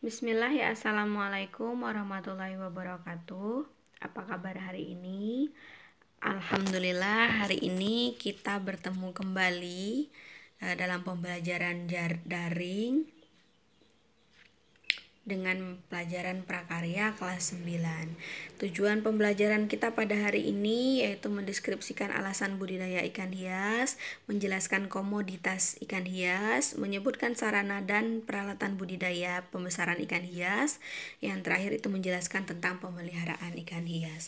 Bismillah ya, Assalamualaikum warahmatullahi wabarakatuh. Apa kabar hari ini? Alhamdulillah hari ini kita bertemu kembali dalam pembelajaran daring dengan pelajaran prakarya kelas 9. Tujuan pembelajaran kita pada hari ini yaitu mendeskripsikan alasan budidaya ikan hias, menjelaskan komoditas ikan hias, menyebutkan sarana dan peralatan budidaya pembesaran ikan hias. Yang terakhir itu menjelaskan tentang pemeliharaan ikan hias.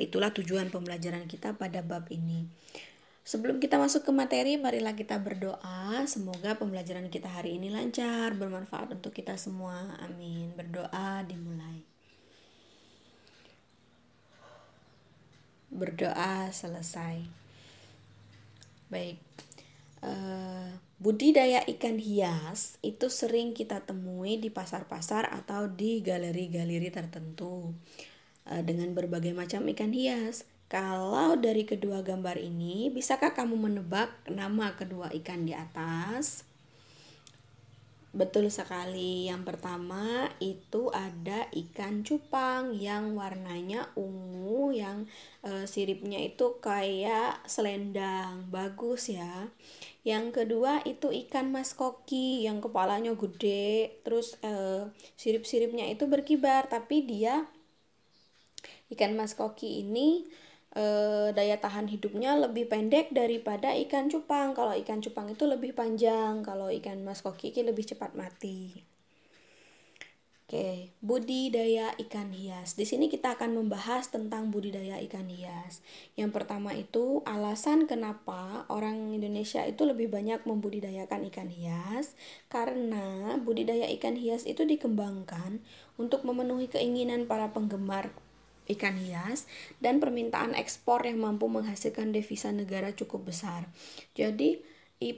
Itulah tujuan pembelajaran kita pada bab ini. Sebelum kita masuk ke materi, marilah kita berdoa. Semoga pembelajaran kita hari ini lancar, bermanfaat untuk kita semua. Amin. Berdoa dimulai. Berdoa selesai. Baik. Budidaya ikan hias itu sering kita temui di pasar-pasar atau di galeri-galeri tertentu dengan berbagai macam ikan hias. Kalau dari kedua gambar ini, bisakah kamu menebak nama kedua ikan di atas? Betul sekali. Yang pertama itu ada ikan cupang yang warnanya ungu, yang siripnya itu kayak selendang, bagus ya. Yang kedua itu ikan mas koki yang kepalanya gede, terus sirip-siripnya itu berkibar, tapi dia ikan mas koki ini daya tahan hidupnya lebih pendek daripada ikan cupang. Kalau ikan cupang itu lebih panjang, kalau ikan mas koki ini lebih cepat mati. Oke, budidaya ikan hias. Di sini kita akan membahas tentang budidaya ikan hias. Yang pertama itu alasan kenapa orang Indonesia itu lebih banyak membudidayakan ikan hias, karena budidaya ikan hias itu dikembangkan untuk memenuhi keinginan para penggemar ikan hias dan permintaan ekspor yang mampu menghasilkan devisa negara cukup besar. Jadi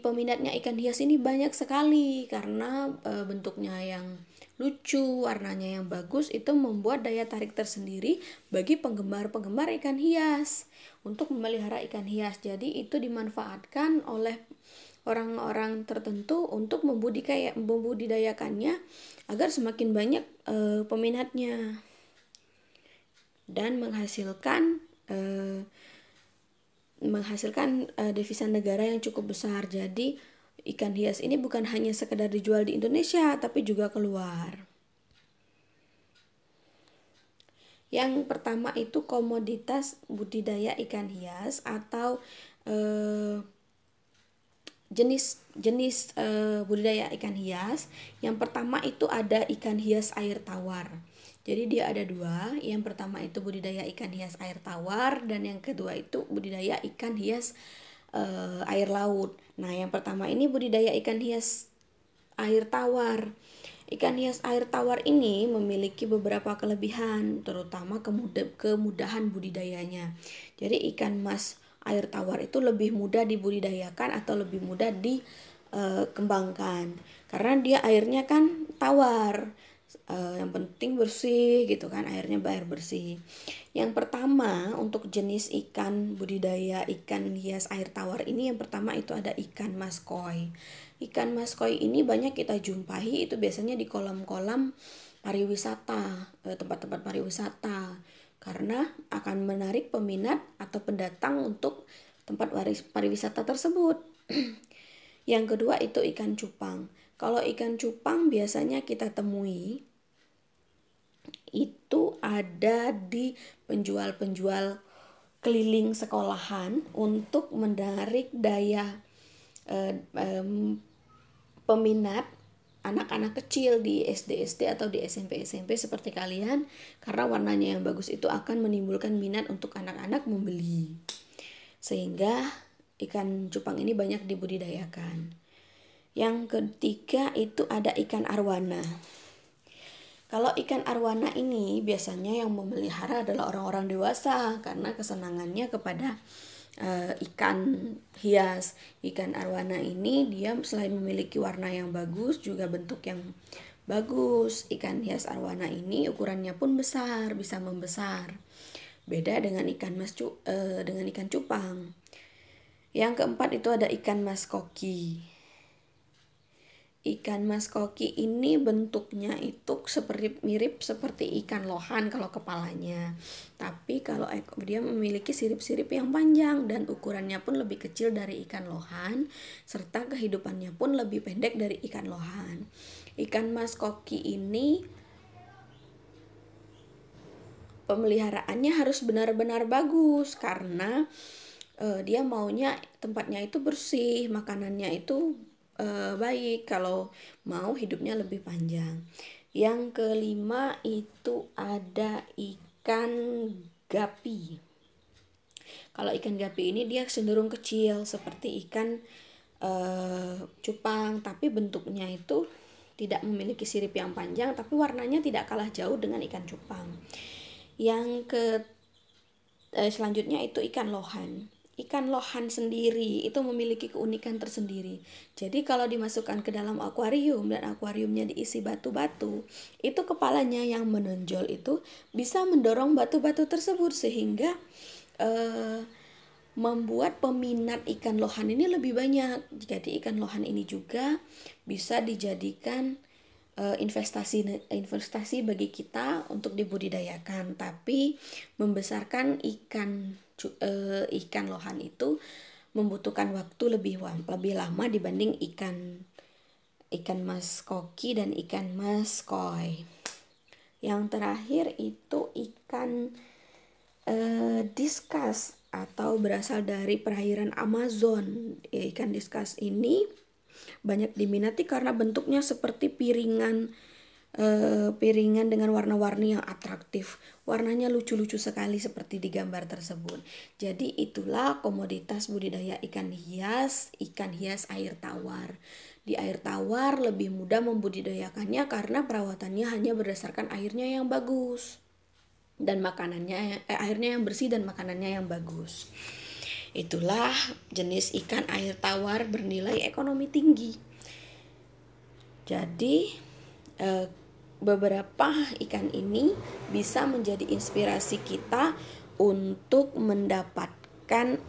peminatnya ikan hias ini banyak sekali karena bentuknya yang lucu, warnanya yang bagus, itu membuat daya tarik tersendiri bagi penggemar-penggemar ikan hias untuk memelihara ikan hias. Jadi itu dimanfaatkan oleh orang-orang tertentu untuk membudidayakannya agar semakin banyak peminatnya dan menghasilkan devisa negara yang cukup besar. Jadi ikan hias ini bukan hanya sekedar dijual di Indonesia, tapi juga keluar. Yang pertama itu komoditas budidaya ikan hias atau jenis budidaya ikan hias. Yang pertama itu ada ikan hias air tawar. Jadi dia ada dua. Yang pertama itu budidaya ikan hias air tawar, dan yang kedua itu budidaya ikan hias air laut. Nah, yang pertama ini budidaya ikan hias air tawar. Ikan hias air tawar ini memiliki beberapa kelebihan, terutama kemudahan budidayanya. Jadi ikan mas air tawar itu lebih mudah dibudidayakan atau lebih mudah dikembangkan karena dia airnya kan tawar. Yang penting bersih gitu kan, airnya air bersih. Yang pertama untuk jenis ikan budidaya ikan hias air tawar ini, yang pertama itu ada ikan mas koi. Ikan mas koi ini banyak kita jumpai itu biasanya di kolam-kolam pariwisata, tempat-tempat pariwisata, karena akan menarik peminat atau pendatang untuk tempat pariwisata tersebut. Yang kedua itu ikan cupang. Kalau ikan cupang biasanya kita temui itu ada di penjual-penjual keliling sekolahan untuk menarik daya peminat anak-anak kecil di SD atau di SMP seperti kalian, karena warnanya yang bagus itu akan menimbulkan minat untuk anak-anak membeli, sehingga ikan cupang ini banyak dibudidayakan. Yang ketiga itu ada ikan arwana. Kalau ikan arwana ini biasanya yang memelihara adalah orang-orang dewasa karena kesenangannya kepada ikan hias. Ikan arwana ini dia selain memiliki warna yang bagus juga bentuk yang bagus. Ikan hias arwana ini ukurannya pun besar, bisa membesar. Beda dengan dengan ikan cupang. Yang keempat itu ada ikan mas koki. Ikan mas koki ini bentuknya itu mirip seperti ikan lohan kalau kepalanya. Tapi kalau dia memiliki sirip-sirip yang panjang dan ukurannya pun lebih kecil dari ikan lohan, serta kehidupannya pun lebih pendek dari ikan lohan. Ikan mas koki ini pemeliharaannya harus benar-benar bagus karena dia maunya tempatnya itu bersih, makanannya itu baik kalau mau hidupnya lebih panjang. Yang kelima itu ada ikan gapi. Kalau ikan gapi ini dia cenderung kecil seperti ikan cupang, tapi bentuknya itu tidak memiliki sirip yang panjang, tapi warnanya tidak kalah jauh dengan ikan cupang. Selanjutnya itu ikan lohan. Ikan lohan sendiri itu memiliki keunikan tersendiri. Jadi kalau dimasukkan ke dalam akuarium dan akuariumnya diisi batu-batu, itu kepalanya yang menonjol itu bisa mendorong batu-batu tersebut sehingga membuat peminat ikan lohan ini lebih banyak. Jadi ikan lohan ini juga bisa dijadikan investasi bagi kita untuk dibudidayakan, tapi membesarkan ikan lohan itu membutuhkan waktu lebih lama dibanding ikan mas koki dan ikan mas koi. Yang terakhir itu ikan diskus atau berasal dari perairan Amazon. Ikan diskus ini banyak diminati karena bentuknya seperti piringan dengan warna-warni yang atraktif. Warnanya lucu-lucu sekali seperti di gambar tersebut. Jadi itulah komoditas budidaya ikan hias air tawar. Di air tawar lebih mudah membudidayakannya karena perawatannya hanya berdasarkan airnya yang bagus dan airnya yang bersih dan makanannya yang bagus. Itulah jenis ikan air tawar bernilai ekonomi tinggi. Jadi beberapa ikan ini bisa menjadi inspirasi kita untuk mendapatkan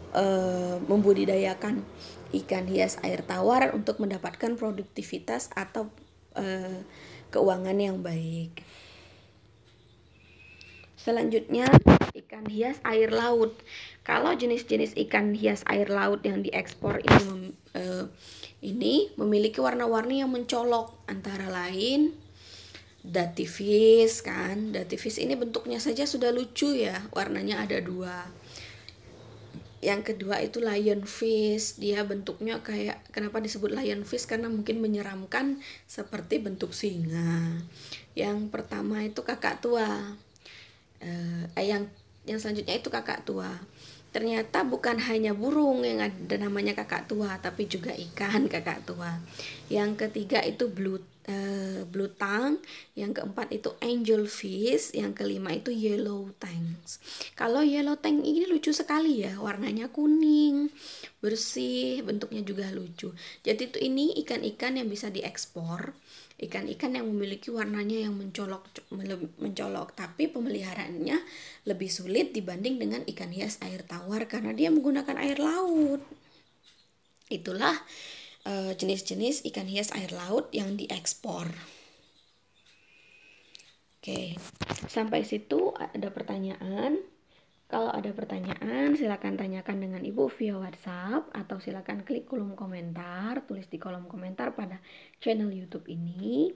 membudidayakan ikan hias air tawar untuk mendapatkan produktivitas atau keuangan yang baik. Selanjutnya ikan hias air laut. Kalau jenis-jenis ikan hias air laut yang diekspor ini memiliki warna-warni yang mencolok, antara lain Datifis kan. Datifis ini bentuknya saja sudah lucu ya, warnanya ada 2. Yang kedua itu lionfish. Dia bentuknya kayak, kenapa disebut lionfish? Karena mungkin menyeramkan seperti bentuk singa. Yang pertama itu kakak tua. Yang selanjutnya itu kakak tua. Ternyata bukan hanya burung yang ada namanya kakak tua, tapi juga ikan kakak tua. Yang ketiga itu blue tongue, yang keempat itu angelfish, yang kelima itu yellow tanks. Kalau yellow tank ini lucu sekali ya, warnanya kuning, bersih, bentuknya juga lucu. Jadi ini ikan-ikan yang bisa diekspor, ikan-ikan yang memiliki warnanya yang mencolok, tapi pemeliharaannya lebih sulit dibanding dengan ikan hias air tawar karena dia menggunakan air laut. Itulah jenis-jenis ikan hias air laut yang diekspor. Oke, sampai situ ada pertanyaan. Kalau ada pertanyaan, silakan tanyakan dengan Ibu via WhatsApp atau silakan klik kolom komentar, tulis di kolom komentar pada channel YouTube ini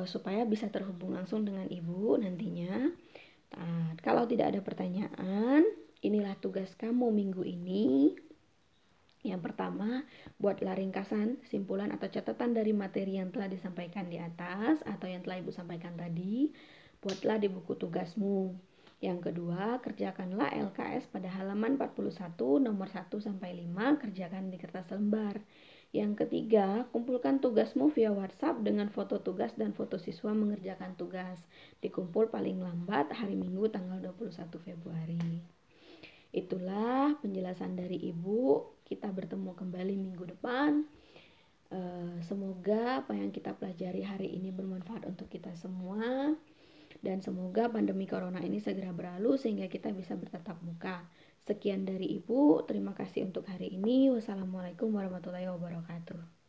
supaya bisa terhubung langsung dengan Ibu nantinya. Nah, kalau tidak ada pertanyaan, inilah tugas kamu minggu ini. Yang pertama, buatlah ringkasan, simpulan atau catatan dari materi yang telah disampaikan di atas atau yang telah Ibu sampaikan tadi. Buatlah di buku tugasmu. Yang kedua, kerjakanlah LKS pada halaman 41 nomor 1 sampai 5, kerjakan di kertas lembar. Yang ketiga, kumpulkan tugasmu via WhatsApp dengan foto tugas dan foto siswa mengerjakan tugas. Dikumpul paling lambat hari Minggu tanggal 21 Februari. Itulah penjelasan dari Ibu. Kita bertemu kembali minggu depan. Semoga apa yang kita pelajari hari ini bermanfaat untuk kita semua. Dan semoga pandemi corona ini segera berlalu sehingga kita bisa bertatap muka. Sekian dari Ibu. Terima kasih untuk hari ini. Wassalamualaikum warahmatullahi wabarakatuh.